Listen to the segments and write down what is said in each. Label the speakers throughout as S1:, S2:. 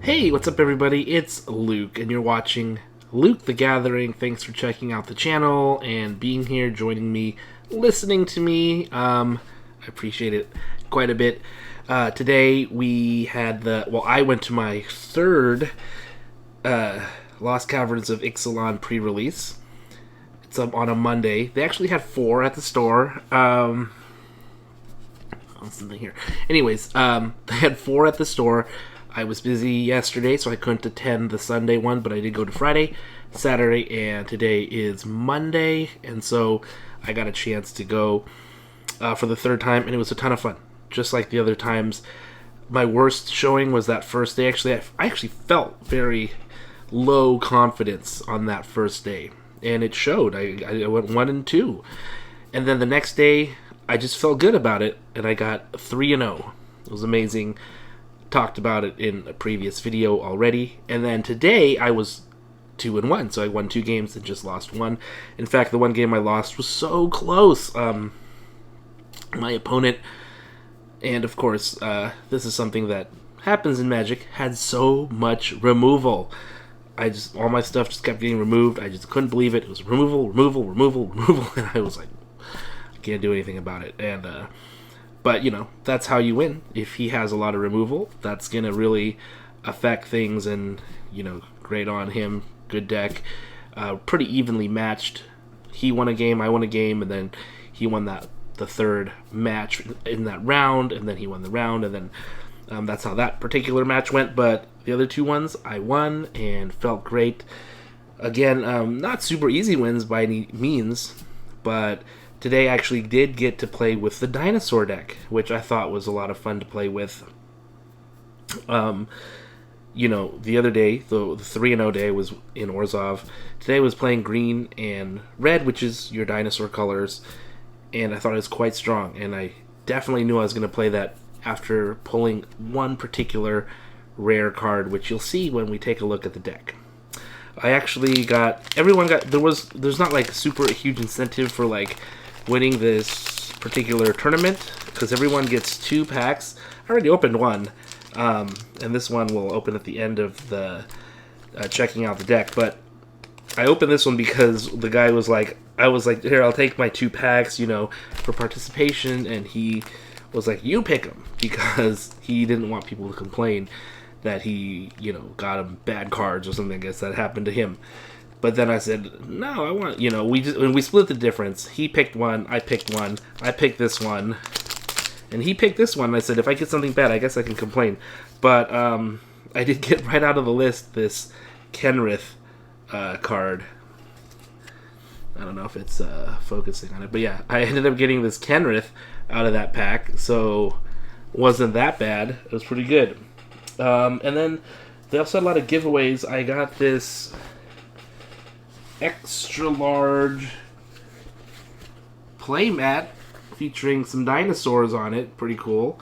S1: Hey, what's up everybody? It's Luke, and you're watching Luke the Gathering. Thanks for checking out the channel and being here, joining me, listening to me. I appreciate it quite a bit. Today we had I went to my third Lost Caverns of Ixalan pre-release. It's up on a Monday. They actually had 4 at the store. Something here. Anyways, they had 4 at the store. I was busy yesterday, so I couldn't attend the Sunday one, but I did go to Friday, Saturday, and today is Monday, and so I got a chance to go for the third time, and it was a ton of fun. Just like the other times, my worst showing was that first day. I actually felt very low confidence on that first day, and it showed. I went 1 and 2, and then the next day, I just felt good about it, and I got 3-0. It was amazing. Talked about it in a previous video already, and then today I was 2-1, so I won 2 games and just lost 1. In fact, the 1 game I lost was so close. My opponent, and of course, this is something that happens in Magic, had so much removal. All my stuff just kept getting removed. I just couldn't believe it. It was removal, and I was like, I can't do anything about it. And but, that's how you win. If he has a lot of removal, that's going to really affect things, and, great on him. Good deck. Pretty evenly matched. He won a game, I won a game, and then he won the third match in that round, and then he won the round, and then that's how that particular match went. But the other 2 ones, I won and felt great. Again, not super easy wins by any means, but today I actually did get to play with the dinosaur deck, which I thought was a lot of fun to play with. The other day, the 3-0 day was in Orzhov. Today I was playing green and red, which is your dinosaur colors, and I thought it was quite strong, and I definitely knew I was going to play that after pulling one particular rare card, which you'll see when we take a look at the deck. I actually there's not like super huge incentive for like winning this particular tournament, because everyone gets 2 packs. I already opened 1, and this one will open at the end of the checking out the deck, but I opened this one because the guy was like, I was like, here, I'll take my 2 packs, for participation, and he was like, you pick them, because he didn't want people to complain that he, got him bad cards or something. I guess that happened to him. But then I said, no, I want, we split the difference. He picked 1, I picked 1, I picked this one, and he picked this one. And I said, if I get something bad, I guess I can complain. But I did get right out of the list this Kenrith card. I don't know if it's focusing on it, but yeah, I ended up getting this Kenrith out of that pack, so it wasn't that bad. It was pretty good. And then they also had a lot of giveaways. I got this extra large playmat featuring some dinosaurs on it. Pretty cool.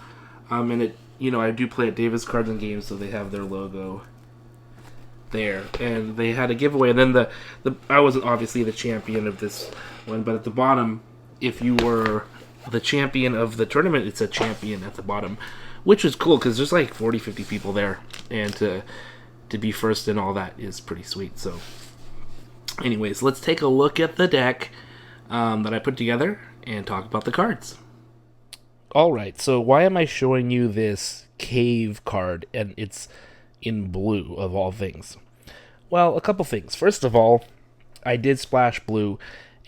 S1: And it, I do play at Davis Cards and Games, so they have their logo there. And they had a giveaway. And then I wasn't obviously the champion of this one, but at the bottom, if you were the champion of the tournament, it's a champion at the bottom, which is cool because there's like 40-50 people there, and to be first and all that is pretty sweet. So anyways, let's take a look at the deck that I put together and talk about the cards. Alright, so why am I showing you this cave card, and it's in blue of all things? Well, a couple things. First of all, I did splash blue,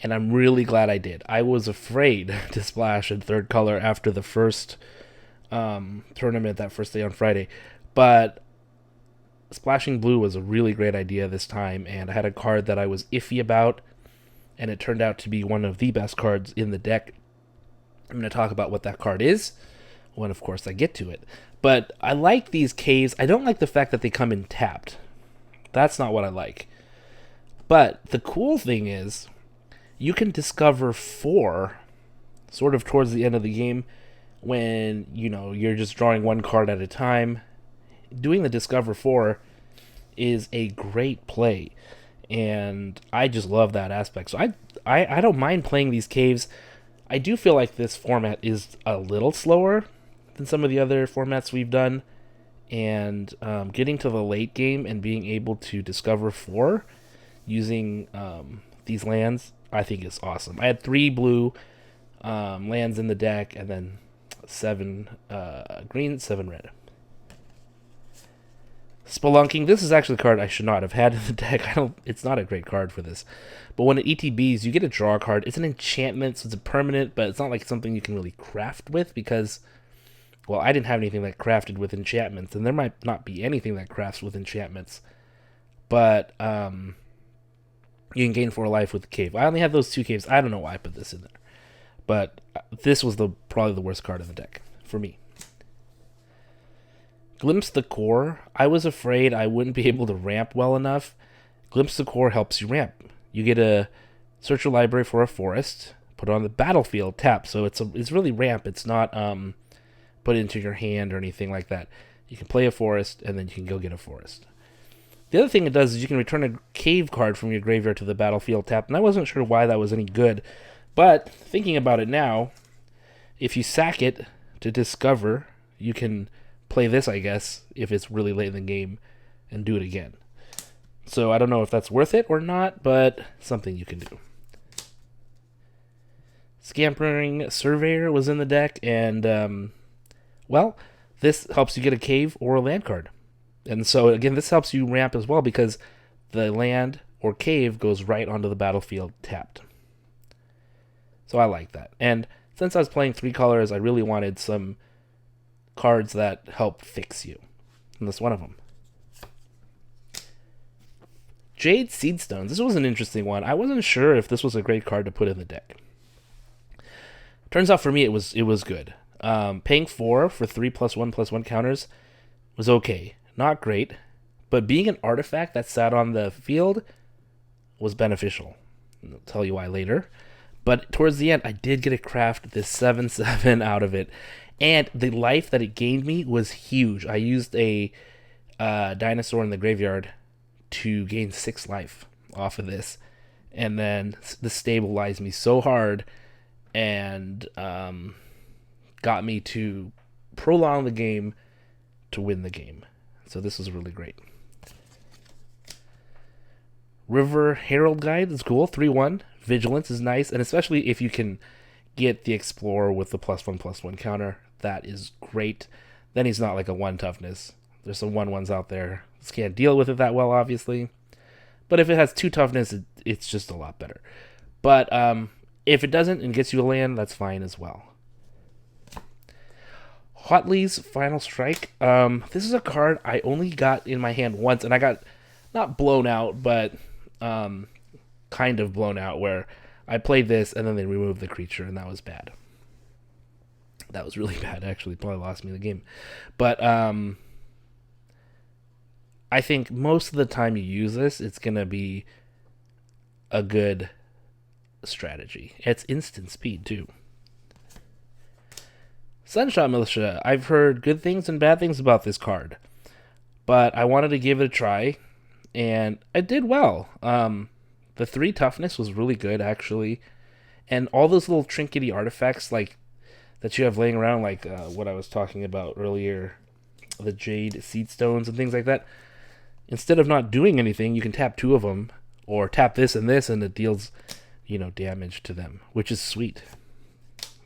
S1: and I'm really glad I did. I was afraid to splash in 3rd color after the first tournament that first day on Friday, but splashing blue was a really great idea this time, and I had a card that I was iffy about, and it turned out to be one of the best cards in the deck. I'm going to talk about what that card is when, of course, I get to it. But I like these caves. I don't like the fact that they come in tapped. That's not what I like. But the cool thing is, you can discover 4 sort of towards the end of the game when, you're just drawing 1 card at a time. Doing the Discover 4 is a great play, and I just love that aspect. So I don't mind playing these caves. I do feel like this format is a little slower than some of the other formats we've done and getting to the late game and being able to discover 4 using these lands, I think is awesome. I had 3 blue lands in the deck, and then 7 green, 7 red. Spelunking. This is actually a card I should not have had in the deck. It's not a great card for this. But when it ETBs, you get a draw card. It's an enchantment, so it's a permanent, but it's not like something you can really craft with because, well, I didn't have anything that crafted with enchantments, and there might not be anything that crafts with enchantments. But you can gain 4 life with the cave. I only have those 2 caves. I don't know why I put this in there. But this was probably the worst card in the deck for me. Glimpse the Core. I was afraid I wouldn't be able to ramp well enough. Glimpse the Core helps you ramp. You get a search your library for a forest, put it on the battlefield, tap. So it's really ramp. It's not put into your hand or anything like that. You can play a forest, and then you can go get a forest. The other thing it does is you can return a cave card from your graveyard to the battlefield tap, and I wasn't sure why that was any good. But thinking about it now, if you sack it to discover, you can play this, I guess, if it's really late in the game, and do it again. So I don't know if that's worth it or not, but something you can do. Scampering Surveyor was in the deck, and, well, this helps you get a cave or a land card. And so, again, this helps you ramp as well because the land or cave goes right onto the battlefield tapped. So I like that. And since I was playing 3 colors, I really wanted some cards that help fix you. And that's one of them. Jade Seedstones. This was an interesting one. I wasn't sure if this was a great card to put in the deck. Turns out for me it was good. Paying 4 for 3+1/+1 counters was okay. Not great. But being an artifact that sat on the field was beneficial. I'll tell you why later. But towards the end, I did get to craft this 7/7 out of it. And the life that it gained me was huge. I used a dinosaur in the graveyard to gain 6 life off of this. And then this stabilized me so hard and got me to prolong the game to win the game. So this was really great. River Herald Guide is cool. 3/1. Vigilance is nice. And especially if you can get the Explorer with the +1/+1 counter, that is great. Then he's not like a 1 toughness. There's some 1/1s out there. Just can't deal with it that well, obviously. But if it has 2 toughness, it's just a lot better. But if it doesn't and gets you a land, that's fine as well. Hotley's Final Strike. This is a card I only got in my hand once, and I got not blown out, but kind of blown out, where I played this and then they removed the creature, and that was bad. That was really bad, actually. Probably lost me the game. But I think most of the time you use this, it's going to be a good strategy. It's instant speed, too. Sunshot Militia. I've heard good things and bad things about this card, but I wanted to give it a try, and I did well. The 3 toughness was really good, actually, and all those little trinkety artifacts like that you have laying around, like what I was talking about earlier, the Jade Seedstones and things like that. Instead of not doing anything, you can tap 2 of them, or tap this, and it deals, damage to them, which is sweet,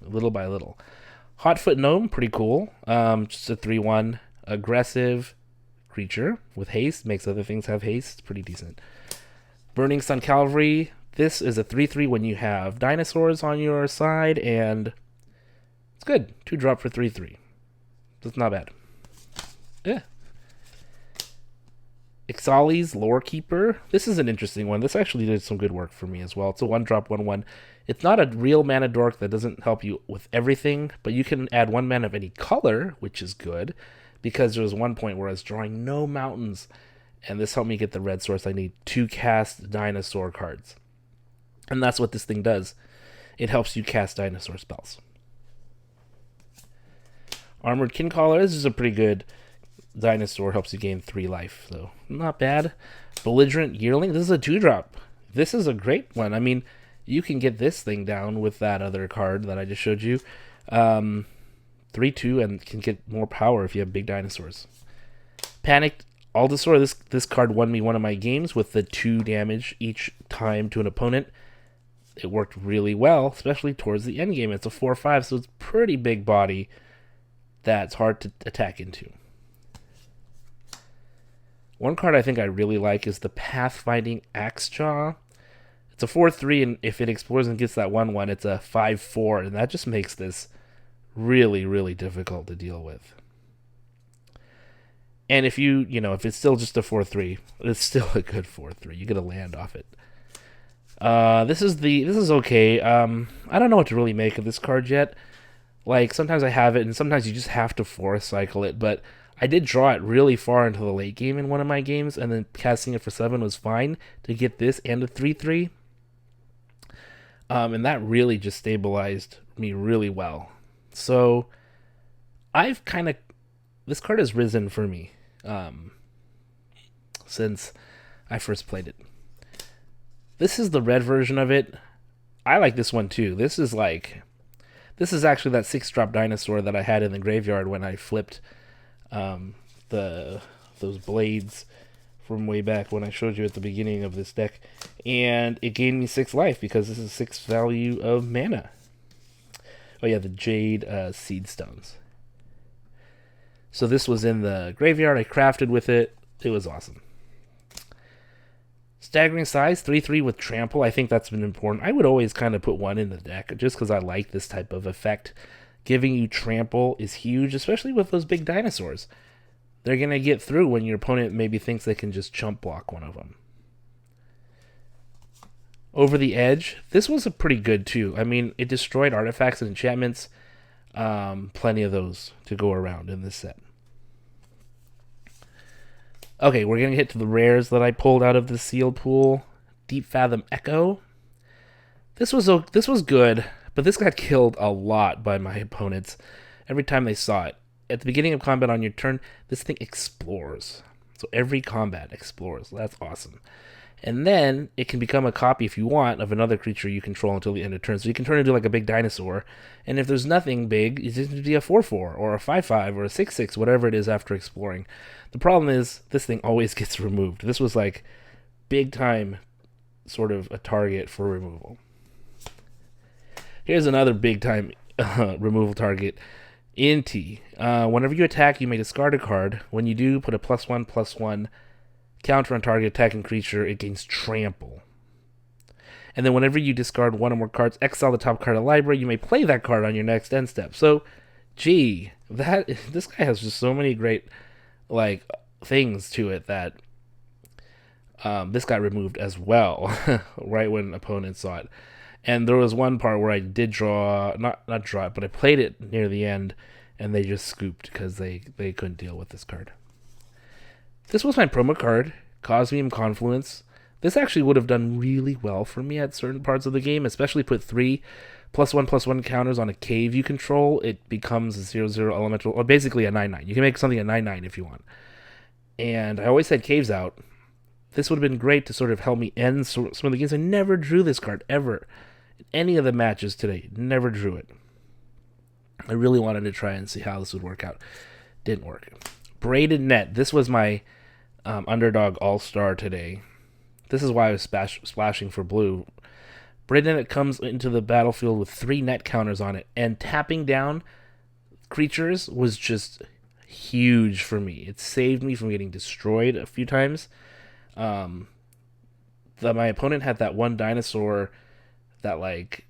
S1: little by little. Hotfoot Gnome, pretty cool. Just a 3/1 aggressive creature with haste, makes other things have haste. Pretty decent. Burning Sun Cavalry. This is a 3/3 when you have dinosaurs on your side, and it's good. 2-drop for 3/3. That's not bad. Yeah. Ixali's Lore Keeper. This is an interesting one. This actually did some good work for me as well. It's a 1-drop, 1/1. It's not a real mana dork that doesn't help you with everything, but you can add 1 mana of any color, which is good, because there was one point where I was drawing no mountains, and this helped me get the red source I need to cast dinosaur cards. And that's what this thing does. It helps you cast dinosaur spells. Armored Kincaller. This is a pretty good dinosaur, helps you gain 3 life, so not bad. Belligerent Yearling. This is a 2-drop. This is a great one. I mean, you can get this thing down with that other card that I just showed you. 3/2 and can get more power if you have big dinosaurs. Panicked Aldosaur. This card won me one of my games with the 2 damage each time to an opponent. It worked really well, especially towards the end game. It's a 4/5, so it's pretty big body that's hard to attack into. One card I think I really like is the Pathfinding Axejaw. It's a 4/3, and if it explores and gets that 1/1, it's a 5/4, and that just makes this really, really difficult to deal with. And if if it's still just a 4/3, it's still a good 4/3. You get a land off it. This is okay. I don't know what to really make of this card yet. Like, sometimes I have it, and sometimes you just have to force cycle it, but I did draw it really far into the late game in one of my games, and then casting it for 7 was fine to get this and a 3/3. And that really just stabilized me really well. So, this card has risen for me since I first played it. This is the red version of it. I like this one too. This is actually that 6-drop dinosaur that I had in the graveyard when I flipped those blades from way back when I showed you at the beginning of this deck, and it gained me 6 life because this is 6 value of mana. Oh yeah, the Jade Seed Stones. So this was in the graveyard. I crafted with it. It was awesome. Staggering size, 3/3 with trample. I think that's been important. I would always kind of put 1 in the deck just because I like this type of effect. Giving you trample is huge, especially with those big dinosaurs. They're going to get through when your opponent maybe thinks they can just chump block one of them. Over the Edge, this was a pretty good too. I mean, it destroyed artifacts and enchantments. Plenty of those to go around in this set. Okay, we're going to get to the rares that I pulled out of the sealed pool. Deep Fathom Echo. This was good, but this got killed a lot by my opponents every time they saw it. At the beginning of combat on your turn, this thing explores. So every combat explores. That's awesome. And then it can become a copy, if you want, of another creature you control until the end of turn. So you can turn it into like a big dinosaur. And if there's nothing big, it's going to be a 4/4 or a 5/5 or a 6/6, whatever it is after exploring. The problem is this thing always gets removed. This was like big time sort of a target for removal. Here's another big time removal target. Inti. Whenever you attack, you may discard a card. When you do, put a +1/+1 counter on target attacking creature. It gains trample. And then whenever you discard 1 or more cards, exile the top card of the library. You may play that card on your next end step. So, gee, this guy has just so many great things to it that this got removed as well right when opponents saw it. And there was one part where I did draw, not draw it, but I played it near the end, and they just scooped because they couldn't deal with this card. This was my promo card, Cosmium Confluence. This actually would have done really well for me at certain parts of the game, especially put 3 +1/+1 counters on a cave you control. It becomes a 0/0 elemental, or basically a 9/9. You can make something a 9/9 if you want. And I always had caves out. This would have been great to sort of help me end some of the games. I never drew this card, ever. In any of the matches today, never drew it. I really wanted to try and see how this would work out. Didn't work. Braided Net. This was my underdog all-star today. This is why I was splashing for blue. Braided Net comes into the battlefield with 3 net counters on it, and tapping down creatures was just huge for me. It saved me from getting destroyed a few times. My opponent had that one dinosaur that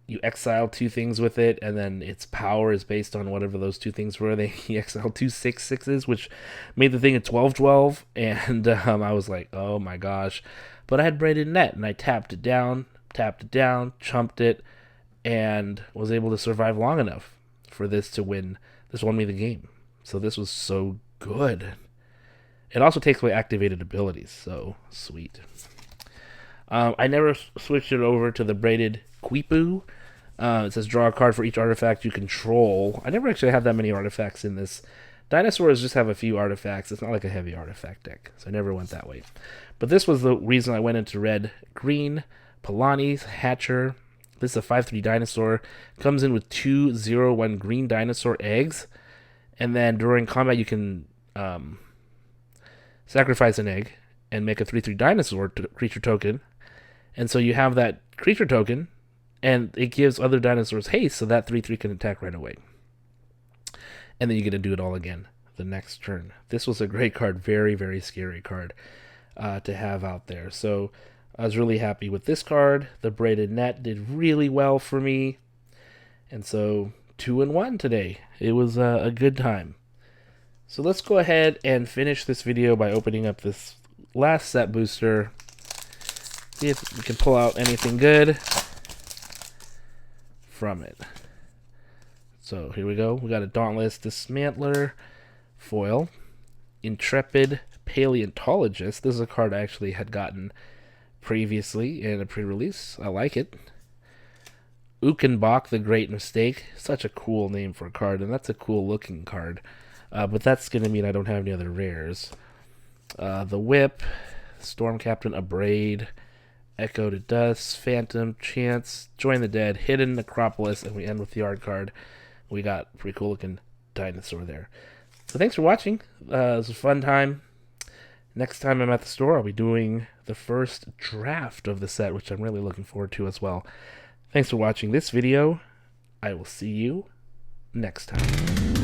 S1: you exile 2 things with it, and then its power is based on whatever those 2 things were. He exiled 2 6/6s, which made the thing a 12/12, and I was like, oh my gosh. But I had Braided Net, and I tapped it down, chumped it, and was able to survive long enough for this to win. This won me the game. So this was so good. It also takes away activated abilities, so sweet. I never switched it over to the Braided Quipu. It says draw a card for each artifact you control. I never actually had that many artifacts in this. Dinosaurs just have a few artifacts. It's not like a heavy artifact deck, so I never went that way. But this was the reason I went into red. Green, Polani's Hatcher. This is a 5/3 dinosaur. Comes in with 2 0/1 green dinosaur eggs. And then during combat, you can sacrifice an egg, and make a 3/3 dinosaur creature token. And so you have that creature token, and it gives other dinosaurs haste, so that 3/3 can attack right away. And then you get to do it all again the next turn. This was a great card, very, very scary card to have out there. So I was really happy with this card. The Braided Net did really well for me. And so 2-1 today. It was a good time. So let's go ahead and finish this video by opening up this last set booster. See if we can pull out anything good from it. So here we go. We got a Dauntless Dismantler foil. Intrepid Paleontologist. This is a card I actually had gotten previously in a pre-release. I like it. Ukenbach, the Great Mistake. Such a cool name for a card, and that's a cool looking card. But that's going to mean I don't have any other rares. The Whip, Storm Captain Abrade, Echo to Dust, Phantom, Chance, Join the Dead, Hidden Necropolis, and we end with the art card. We got a pretty cool looking dinosaur there. So thanks for watching. It was a fun time. Next time I'm at the store, I'll be doing the first draft of the set, which I'm really looking forward to as well. Thanks for watching this video. I will see you next time.